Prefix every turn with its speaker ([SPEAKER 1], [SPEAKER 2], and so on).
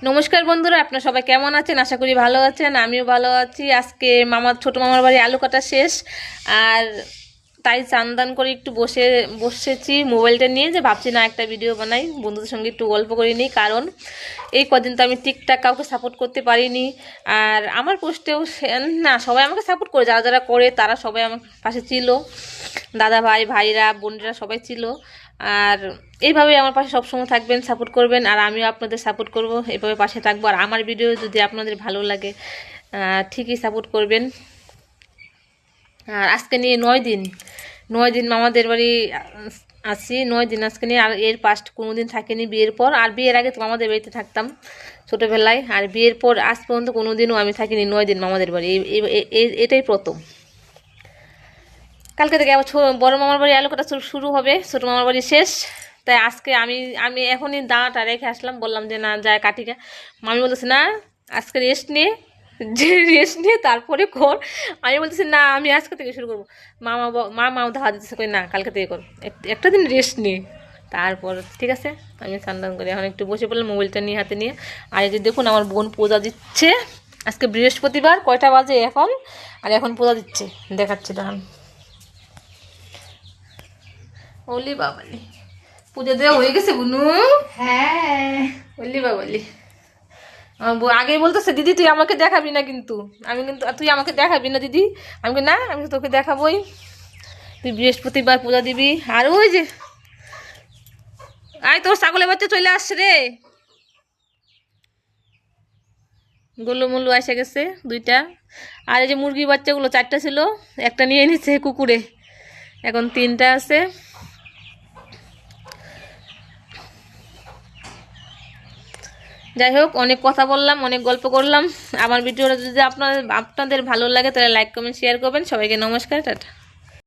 [SPEAKER 1] নমস্কার বন্ধুরা, আপনারা সবাই কেমন আছেন? আশা করি ভালো আছেন। আমিও ভালো আছি। আজকে ছোট মামার বাড়ি আলু কাটা শেষ, আর তাই চান করে একটু বসেছি মোবাইলটা নিয়ে, যে ভাবছি না একটা ভিডিও বানাই, বন্ধুদের সঙ্গে একটু গল্প করে নিই। কারণ এই কদিন তো আমি ঠিকঠাক কাউকে সাপোর্ট করতে পারিনি, আর আমার পোস্টেও না সবাই আমাকে সাপোর্ট করে, যারা যারা করে তারা সবাই আমার পাশে ছিল, দাদা ভাই ভাইরা বোনরা সবাই ছিল। আর এইভাবেই আমার পাশে সবসময় থাকবেন, সাপোর্ট করবেন, আর আমিও আপনাদের সাপোর্ট করব, এইভাবে পাশে থাকবো। আর আমার ভিডিও যদি আপনাদের ভালো লাগে ঠিকই সাপোর্ট করবেন। আর আজকে নিয়ে 9 দিন মামাদের বাড়ি আছি, 9 দিন আজকে নিয়ে। আর এর পাস্ট কোনো দিন থাকিনি বিয়ের পর। আর বিয়ের আগে তো মামাদের বাড়িতে থাকতাম ছোটোবেলায়, আর বিয়ের পর আজ পর্যন্ত কোনো দিনও আমি থাকিনি 9 দিন মামাদের বাড়ি। এটাই প্রথম। কালকে থেকে আবার বড় মামার বাড়ি আলু কাটা শুরু হবে, ছোটো মামার বাড়ি শেষ। তাই আজকে আমি এখনই দাঁড়াটা রেখে আসলাম, বললাম যে না যায় কাটিকা। মামি বলতেছে না আজকে রেস্ট নিয়ে তারপরে কর। আমি বলতেছি না আমি আজকে থেকে শুরু করবো। মামাও ধাওয়া দিতেছে, কই না কালকে থেকে কর, একটা দিন রেস্ট নিয়ে তারপর ঠিক আছে। আমি স্নান করে এখন একটু বসে পড়লাম মোবাইলটা নিয়ে হাতে নিয়ে। আর এই যে দেখুন আমার বোন পূজা দিচ্ছে। আজকে বৃহস্পতিবার, কয়টা বাজে এখন, আর এখন পূজা দিচ্ছে, দেখাচ্ছে দাঁড়ান। ওলি বাবালি, পুজো দেওয়া হয়ে গেছে বুনু?
[SPEAKER 2] হ্যাঁ।
[SPEAKER 1] ওলি বাবালি, আগেই বলতেছে দিদি তুই আমাকে দেখাবি না, কিন্তু তুই আমাকে দেখাবি না দিদি। আমি না, আমি তো তোকে দেখাবোই, তুই বৃহস্পতিবার পূজা দিবি। আর ওই যে আয় তোর ছাগলের বাচ্চা চলে আসছে রে, গোলু মুলু এসে গেছে 2টা। আর এই যে মুরগির বাচ্চাগুলো 4টা ছিল, একটা নিয়ে নিচ্ছে কুকুরে, এখন 3টা আছে। যাই হোক, অনেক কথা বললাম, অনেক গল্প করলাম। আমার ভিডিওটা যদি আপনাদের ভালো লাগে তাহলে লাইক কমেন্ট শেয়ার করবেন। সবাইকে নমস্কার, টাটা।